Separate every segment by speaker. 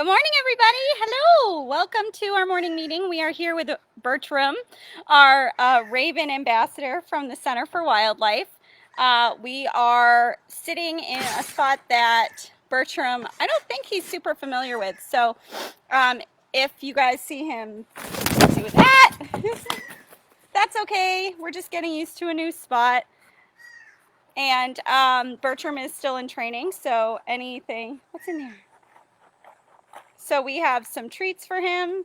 Speaker 1: Good morning, everybody. Hello. Welcome to our morning meeting. We are here with Bertram, our Raven ambassador from the Center for Wildlife. We are sitting in a spot that Bertram, I don't think he's super familiar with. So if you guys see him do that, that's okay. We're just getting used to a new spot. And Bertram is still in training, so anything, what's in there? So we have some treats for him.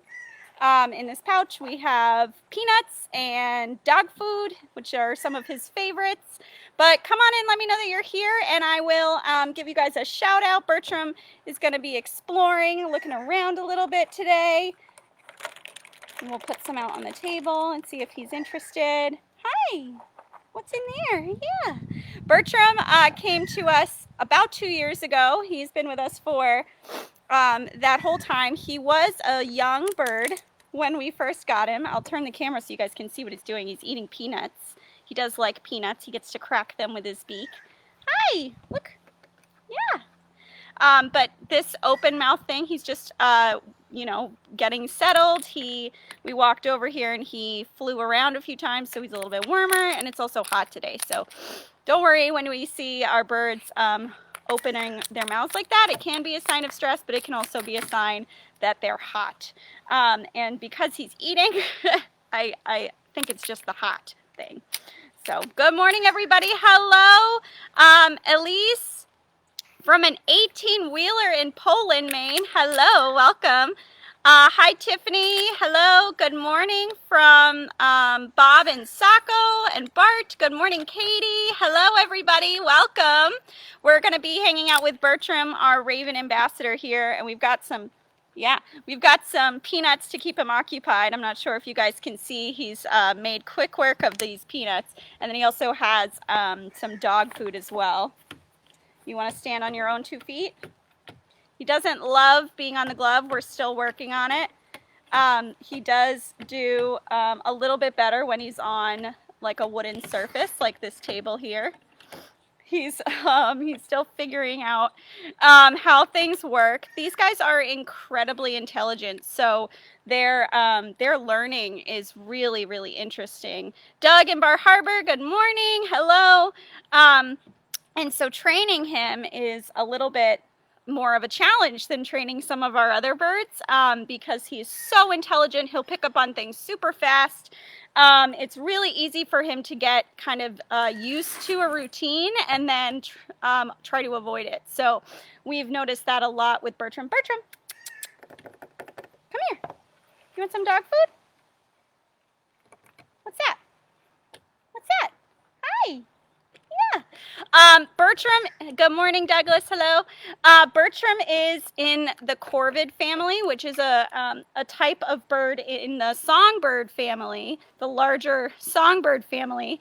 Speaker 1: In this pouch, we have peanuts and dog food, which are some of his favorites. But come on in, let me know that you're here, and I will give you guys a shout out. Bertram is going to be exploring, looking around a little bit today. And we'll put some out on the table and see if he's interested. Hi, what's in there? Yeah. Bertram came to us about 2 years ago. He's been with us for that whole time. He was a young bird when we first got him. I'll turn the camera so you guys can see what he's doing. He's eating peanuts. He does like peanuts. He gets to crack them with his beak. Hi, look. Yeah. But this open mouth thing, he's just, getting settled. We walked over here and he flew around a few times, so he's a little bit warmer, and it's also hot today. So don't worry when we see our birds opening their mouths like that. It can be a sign of stress, but it can also be a sign that they're hot. And because he's eating, I think it's just the hot thing. So good morning, everybody. Hello, Elise from an 18-wheeler in Poland, Maine. Hello, welcome. Hi, Tiffany. Hello. Good morning from Bob and Sacco and Bart. Good morning, Katie. Hello, everybody. Welcome. We're going to be hanging out with Bertram, our Raven ambassador here, and we've got some peanuts to keep him occupied. I'm not sure if you guys can see. He's made quick work of these peanuts, and then he also has some dog food as well. You want to stand on your own 2 feet? He doesn't love being on the glove. We're still working on it. He does do a little bit better when he's on like a wooden surface, like this table here. He's still figuring out how things work. These guys are incredibly intelligent, so their learning is really, really interesting. Doug in Bar Harbor, good morning. Hello. And so training him is a little bit more of a challenge than training some of our other birds because he's so intelligent. He'll pick up on things super fast. It's really easy for him to get kind of used to a routine and then try to avoid it. So we've noticed that a lot with Bertram. Bertram, come here. You want some dog food? What's that? What's that? Hi. Yeah. Bertram, good morning, Douglas. Hello. Bertram is in the corvid family, which is a type of bird in the songbird family, the larger songbird family,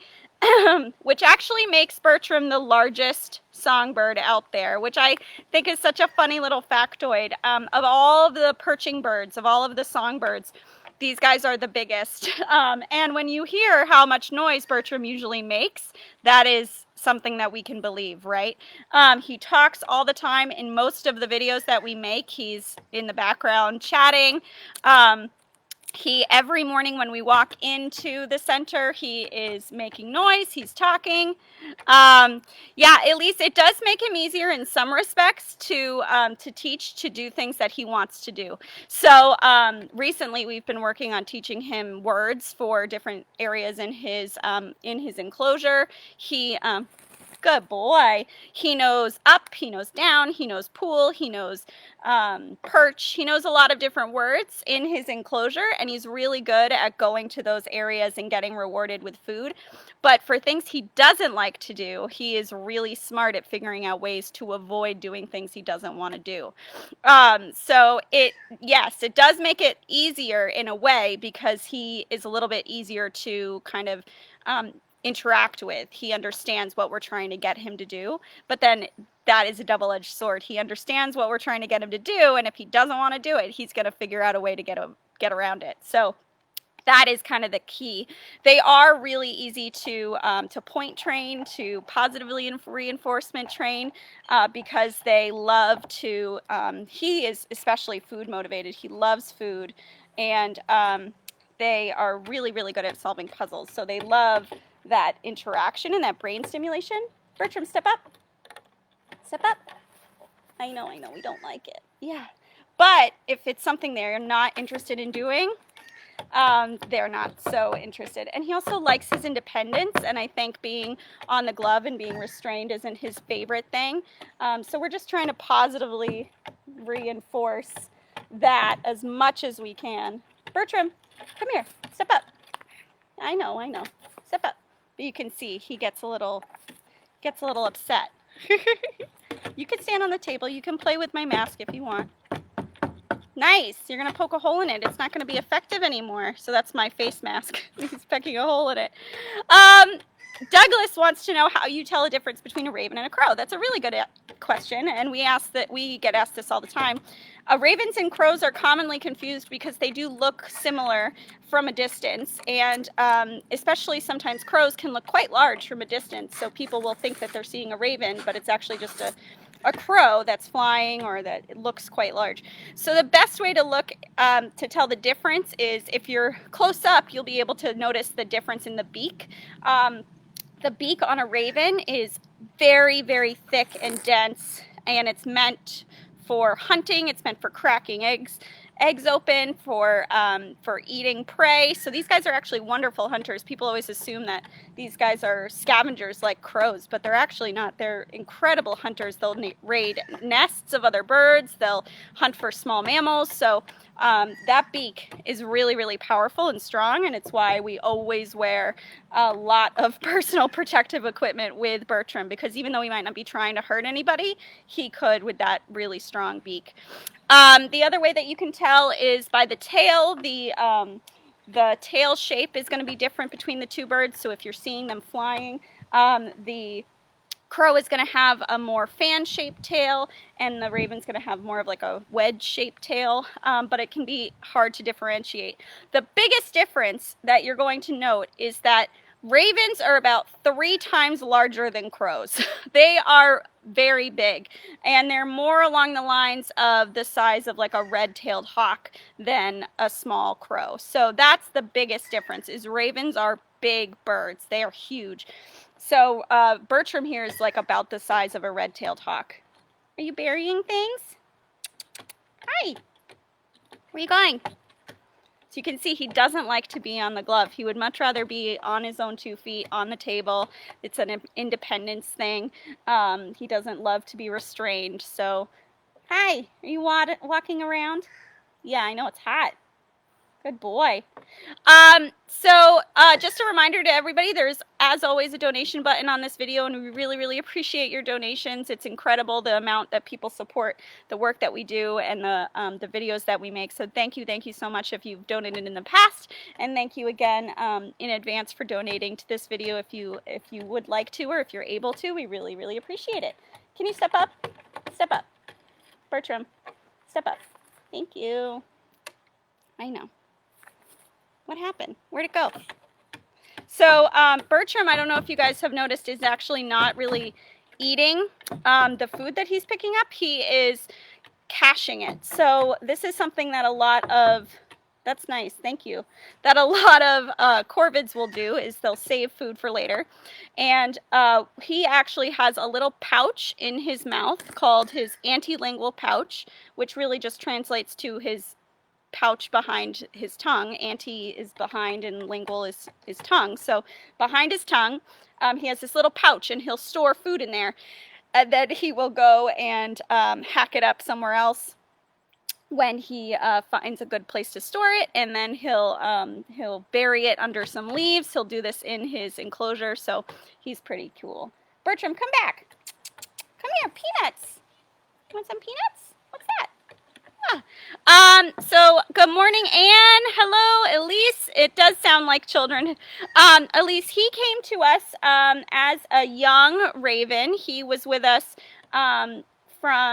Speaker 1: which actually makes Bertram the largest songbird out there, which I think is such a funny little factoid. Of all of the perching birds, of all of the songbirds, these guys are the biggest. And when you hear how much noise Bertram usually makes, that is something that we can believe, right? He talks all the time. In most of the videos that we make, he's in the background chatting. Every morning when we walk into the center, he is making noise, he's talking. Yeah, at least it does make him easier in some respects to teach, to do things that he wants to do. So recently we've been working on teaching him words for different areas in his enclosure. Good boy. He knows up, he knows down, he knows pool, he knows perch. He knows a lot of different words in his enclosure, and he's really good at going to those areas and getting rewarded with food. But for things he doesn't like to do, he is really smart at figuring out ways to avoid doing things he doesn't want to do. So yes, it does make it easier in a way because he is a little bit easier to kind of interact with. He understands what we're trying to get him to do, but then that is a double-edged sword. He understands what we're trying to get him to do, and if he doesn't want to do it, he's going to figure out a way to get around it. So That is kind of the key. They are really easy to point train, to positively reinforcement train, because they love to, he is especially food motivated. He loves food, and they are really, really good at solving puzzles. So they love that interaction and that brain stimulation. Bertram, step up. Step up. I know, we don't like it. Yeah. But if it's something they're not interested in doing, they're not so interested. And he also likes his independence, and I think being on the glove and being restrained isn't his favorite thing. So we're just trying to positively reinforce that as much as we can. Bertram, come here, step up. I know, step up. But you can see he gets a little upset. You can stand on the table. You can play with my mask if you want. Nice. You're going to poke a hole in it. It's not going to be effective anymore. So that's my face mask. He's pecking a hole in it. Douglas wants to know how you tell a difference between a raven and a crow. That's a really good question, and we get asked this all the time. Ravens and crows are commonly confused because they do look similar from a distance, and especially sometimes crows can look quite large from a distance, so people will think that they're seeing a raven, but it's actually just a crow that's flying, or that it looks quite large. So the best way to look to tell the difference is if you're close up, you'll be able to notice the difference in the beak. The beak on a raven is very, very thick and dense, and it's meant for hunting. It's meant for cracking eggs open, for eating prey. So these guys are actually wonderful hunters. People always assume that these guys are scavengers like crows, but they're actually not. They're incredible hunters. They'll raid nests of other birds. They'll hunt for small mammals. So that beak is really, really powerful and strong, and it's why we always wear a lot of personal protective equipment with Bertram, because even though he might not be trying to hurt anybody, he could with that really strong beak. The other way that you can tell is by the tail. The tail shape is going to be different between the two birds, so if you're seeing them flying, the crow is going to have a more fan-shaped tail, and the raven's going to have more of like a wedge-shaped tail, but it can be hard to differentiate. The biggest difference that you're going to note is that ravens are about 3 times larger than crows. They are very big, and they're more along the lines of the size of like a red-tailed hawk than a small crow. So that's the biggest difference, is ravens are big birds. They are huge. So Bertram here is like about the size of a red-tailed hawk. Are you burying things? Hi. Where are you going? So you can see he doesn't like to be on the glove. He would much rather be on his own 2 feet on the table. It's an independence thing. He doesn't love to be restrained. So, hi. Are you walking around? Yeah, I know it's hot. Good boy. Just a reminder to everybody, there's, as always, a donation button on this video, and we really, really appreciate your donations. It's incredible the amount that people support the work that we do and the videos that we make. So thank you so much if you've donated in the past, and thank you again in advance for donating to this video if you would like to, or if you're able to. We really, really appreciate it. Can you step up? Step up. Bertram, step up. Thank you. I know. What happened? Where'd it go? So Bertram, I don't know if you guys have noticed, is actually not really eating the food that he's picking up. He is caching it. So this is something that a lot of, that's nice, thank you, that a lot of corvids will do, is they'll save food for later. And he actually has a little pouch in his mouth called his antilingual pouch, which really just translates to his pouch behind his tongue. Anti is behind and lingual is his tongue. So behind his tongue, he has this little pouch, and he'll store food in there. And then he will go and hack it up somewhere else when he finds a good place to store it, and then he'll bury it under some leaves. He'll do this in his enclosure, so he's pretty cool. Bertram, come back. Come here, peanuts. You want some peanuts? What's that? So good morning, Anne. Hello, Elise. It does sound like children. Elise, he came to us as a young raven. He was with us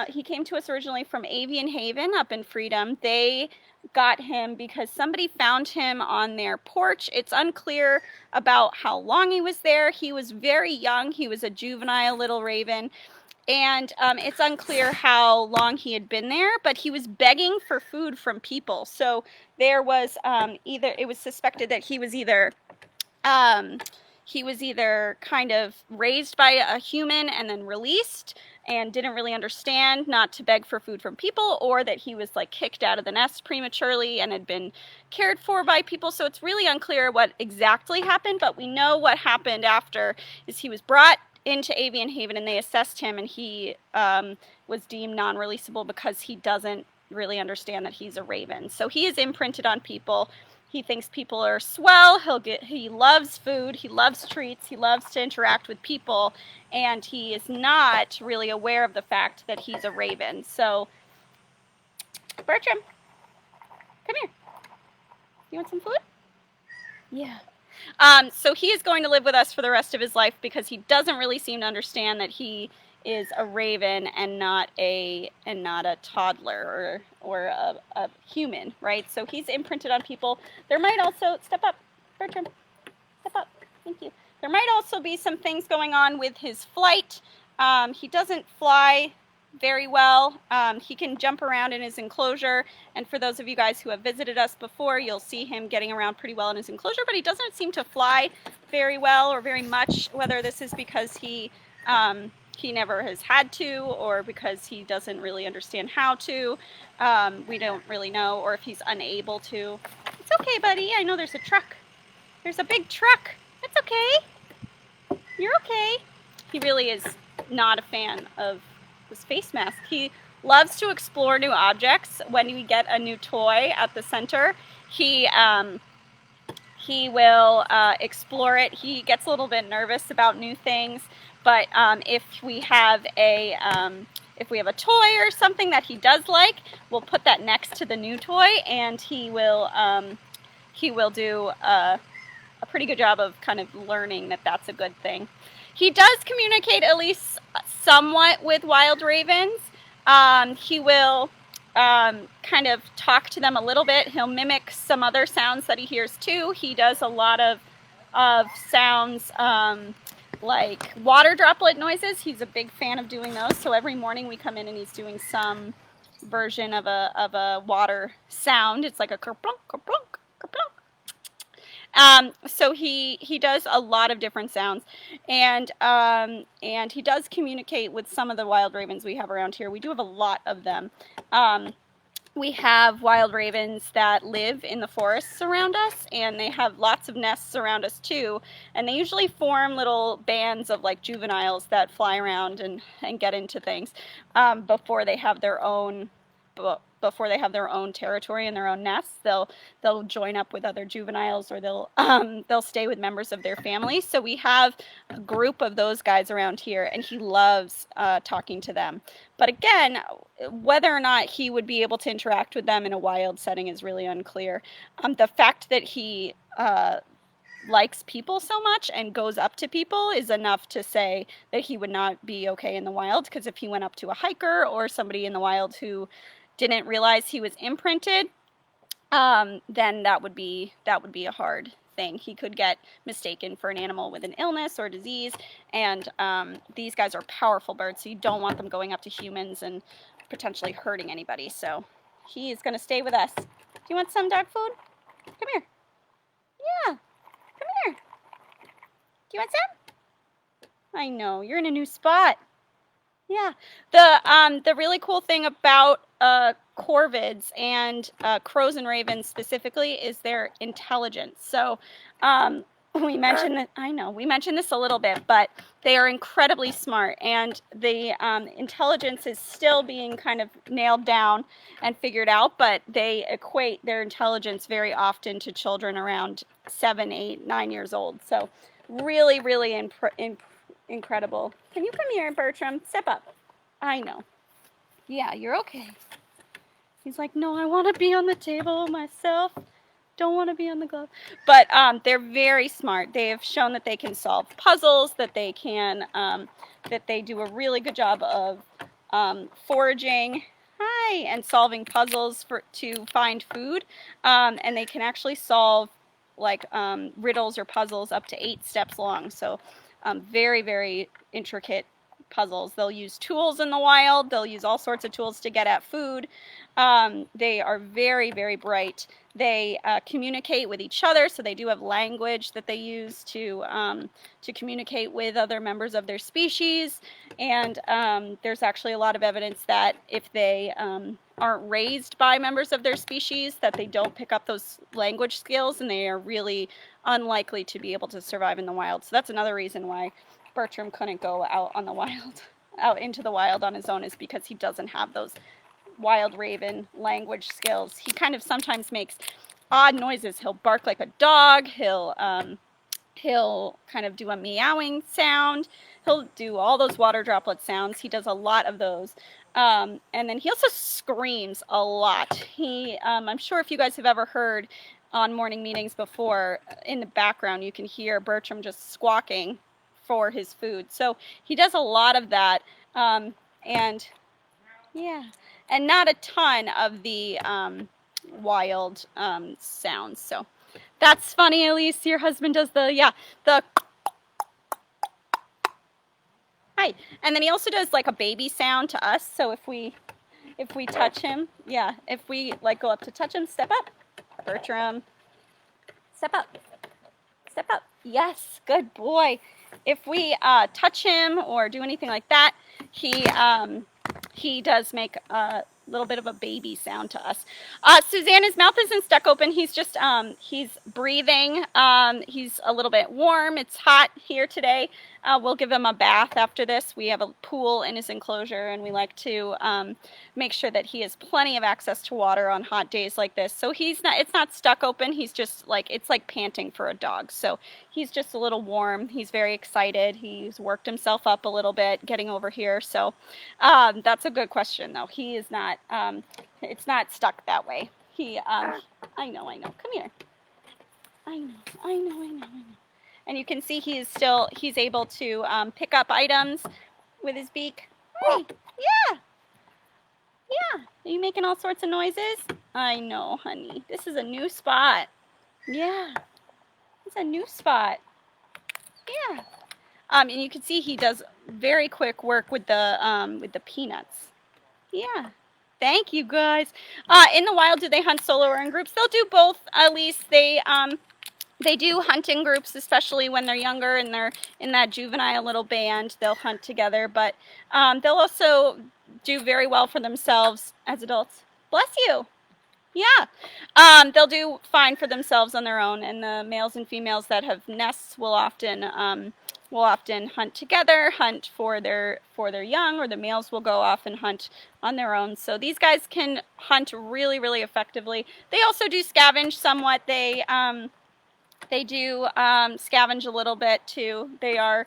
Speaker 1: he came to us originally from Avian Haven up in Freedom. They got him because somebody found him on their porch. It's unclear about how long he was there. He was very young. He was a juvenile little raven. And it's unclear how long he had been there, but he was begging for food from people. So there was it was suspected that he was either kind of raised by a human and then released and didn't really understand not to beg for food from people, or that he was like kicked out of the nest prematurely and had been cared for by people. So it's really unclear what exactly happened, but we know what happened after is he was brought into Avian Haven and they assessed him, and he was deemed non-releasable because he doesn't really understand that he's a raven. So he is imprinted on people. He thinks people are swell. He loves food. He loves treats. He loves to interact with people, and he is not really aware of the fact that he's a raven. So, Bertram, come here. You want some food? Yeah. So he is going to live with us for the rest of his life because he doesn't really seem to understand that he is a raven and not a toddler or a human, right? So he's imprinted on people. There might also, step up, Bertram, step up, thank you. There might also be some things going on with his flight. He doesn't fly very well. He can jump around in his enclosure, and for those of you guys who have visited us before, you'll see him getting around pretty well in his enclosure, but he doesn't seem to fly very well or very much, whether this is because he never has had to or because he doesn't really understand how to. We don't really know, or if he's unable to. It's okay, buddy. I know there's a truck. There's a big truck. It's okay. You're okay. He really is not a fan of this face mask. He loves to explore new objects. When we get a new toy at the center, he will explore it. He gets a little bit nervous about new things, but if we have a toy or something that he does like, we'll put that next to the new toy, and he will do a pretty good job of kind of learning that that's a good thing. He does communicate at least somewhat with wild ravens. He will kind of talk to them a little bit. He'll mimic some other sounds that he hears too. He does a lot of sounds like water droplet noises. He's a big fan of doing those. So every morning we come in and he's doing some version of a water sound. It's like a kerplunk, kerplunk, kerplunk. So he does a lot of different sounds, and he does communicate with some of the wild ravens we have around here. We do have a lot of them. We have wild ravens that live in the forests around us, and they have lots of nests around us too, and they usually form little bands of like juveniles that fly around and get into things before they have their own territory and their own nests. They'll join up with other juveniles, or they'll stay with members of their family. So we have a group of those guys around here, and he loves talking to them. But again, whether or not he would be able to interact with them in a wild setting is really unclear. The fact that he likes people so much and goes up to people is enough to say that he would not be okay in the wild, because if he went up to a hiker or somebody in the wild who didn't realize he was imprinted, then that would be a hard thing. He could get mistaken for an animal with an illness or disease, and these guys are powerful birds, so you don't want them going up to humans and potentially hurting anybody. So he is going to stay with us. Do you want some dog food? Come here. Yeah, come here. Do you want some? I know, you're in a new spot. Yeah, the really cool thing about corvids and crows and ravens specifically is their intelligence. So we mentioned that, I know, we mentioned this a little bit, but they are incredibly smart, and the intelligence is still being kind of nailed down and figured out, but they equate their intelligence very often to children around 7, 8, 9 years old. So really, really incredible. Can you come here, Bertram? Step up. I know. Yeah, you're okay. He's like, no, I want to be on the table myself. Don't want to be on the glove. But they're very smart. They have shown that they can solve puzzles, that they can, that they do a really good job of foraging. Hi. Hi, and solving puzzles to find food. And they can actually solve like riddles or puzzles up to 8 steps long. So very, very intricate puzzles. They'll use tools in the wild. They'll use all sorts of tools to get at food. They are very, very bright. They communicate with each other, so they do have language that they use to communicate with other members of their species. And there's actually a lot of evidence that if they aren't raised by members of their species, that they don't pick up those language skills, and they are really unlikely to be able to survive in the wild. So that's another reason why Bertram couldn't go out into the wild on his own, is because he doesn't have those wild raven language skills. He kind of sometimes makes odd noises. He'll bark like a dog. He'll kind of do a meowing sound. He'll do all those water droplet sounds. He does a lot of those. And then he also screams a lot. I'm sure if you guys have ever heard on morning meetings before, in the background you can hear Bertram just squawking for his food. So he does a lot of that. And yeah, and not a ton of the wild sounds. So that's funny, Elise. Your husband does the hi. And then he also does like a baby sound to us. So if we touch him, if we like go up to touch him, step up, Bertram, step up, step up. Yes, good boy. If we touch him or do anything like that, he does make a little bit of a baby sound to us. Suzanne, his mouth isn't stuck open. He's just, he's breathing. He's a little bit warm. It's hot here today. We'll give him a bath after this. We have a pool in his enclosure, and we like to make sure that he has plenty of access to water on hot days like this. So it's not stuck open. He's just like, it's like panting for a dog. So he's just a little warm. He's very excited. He's worked himself up a little bit getting over here. So that's a good question, though. He is not, it's not stuck that way. I know. Come here. I know. And you can see he's able to pick up items with his beak. Hey, yeah. Are you making all sorts of noises? I know, honey. This is a new spot. Yeah. It's a new spot. Yeah. And you can see he does very quick work with the peanuts. Yeah. Thank you, guys. In the wild, do they hunt solo or in groups? They'll do both. At least they do hunt in groups, especially when they're younger and they're in that juvenile little band. They'll hunt together, but they'll also do very well for themselves as adults. Bless you. Yeah. They'll do fine for themselves on their own, and the males and females that have nests will often hunt together, hunt for their young, or the males will go off and hunt on their own. So these guys can hunt really, really effectively. They also do scavenge somewhat. They do scavenge a little bit too. They are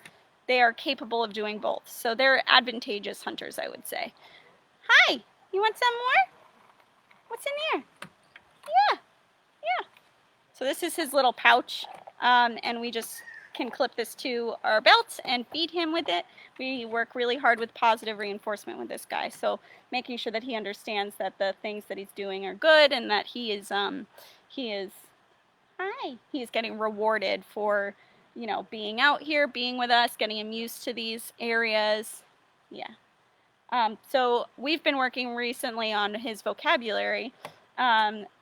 Speaker 1: capable of doing both. So they're advantageous hunters, I would say. Hi, you want some more? What's in there? Yeah. So this is his little pouch, and we just can clip this to our belt and feed him with it. We work really hard with positive reinforcement with this guy, so making sure that he understands that the things that he's doing are good, and that he is getting rewarded for, being out here, being with us, getting him used to these areas. Yeah. So we've been working recently on his vocabulary.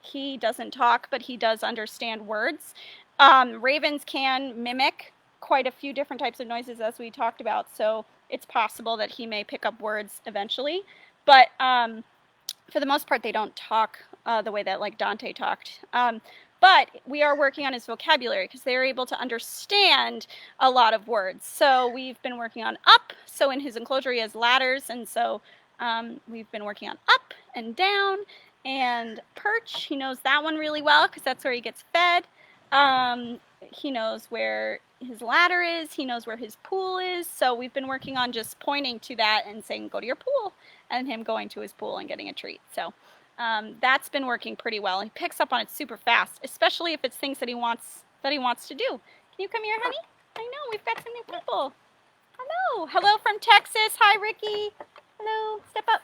Speaker 1: He doesn't talk, but he does understand words. Ravens can mimic quite a few different types of noises, as we talked about, so it's possible that he may pick up words eventually. But for the most part, they don't talk the way that like Dante talked. But we are working on his vocabulary because they are able to understand a lot of words. So we've been working on up. So in his enclosure, he has ladders. And so we've been working on up and down and perch. He knows that one really well because that's where he gets fed. He knows where his ladder is. He knows where his pool is. So we've been working on just pointing to that and saying, go to your pool, and him going to his pool and getting a treat. So that's been working pretty well. He picks up on it super fast, especially if it's things that he wants to do. Can you come here, honey? I know, we've got some new people. Hello. Hello from Texas. Hi, Ricky. Hello. Step up.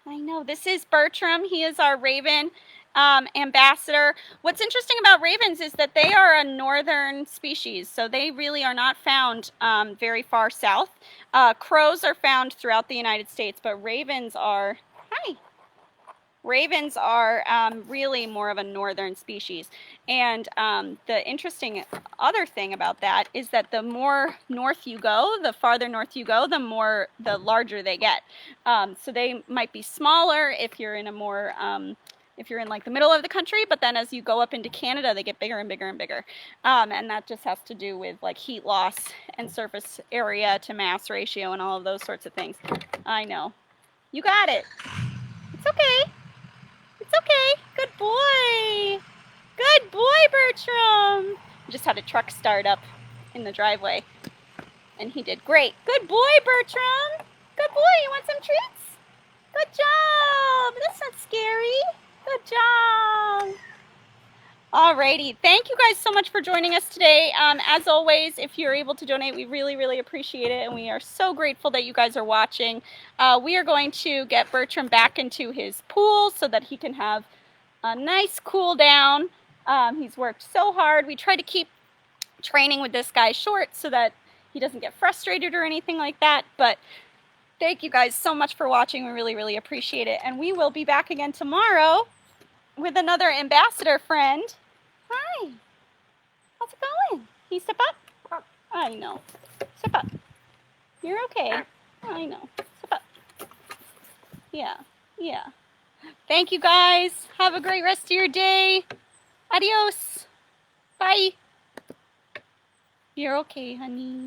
Speaker 1: I know. This is Bertram. He is our raven ambassador. What's interesting about ravens is that they are a northern species, so they really are not found very far south. Crows are found throughout the United States, but ravens are... Hi. Ravens are really more of a northern species. And the interesting other thing about that is that the more north you go, the farther north you go, the larger they get. So they might be smaller if you're in a more, if you're in like the middle of the country, but then as you go up into Canada, they get bigger and bigger and bigger. And that just has to do with like heat loss and surface area to mass ratio and all of those sorts of things. I know. You got it. It's okay. It's okay. Good boy. Good boy, Bertram. I just had a truck start up in the driveway, and he did great. Good boy, Bertram. Good boy. You want some treats? Good job. That's not scary. Good job. Alrighty, thank you guys so much for joining us today. As always, if you're able to donate, we really, really appreciate it, and we are so grateful that you guys are watching. We are going to get Bertram back into his pool so that he can have a nice cool down. He's worked so hard. We try to keep training with this guy short so that he doesn't get frustrated or anything like that, but thank you guys so much for watching. We really, really appreciate it, and we will be back again tomorrow with another ambassador friend. Hi. How's it going? Can you step up? I know. Step up. You're okay. I know. Step up. Yeah. Yeah. Thank you guys. Have a great rest of your day. Adios. Bye. You're okay, honey.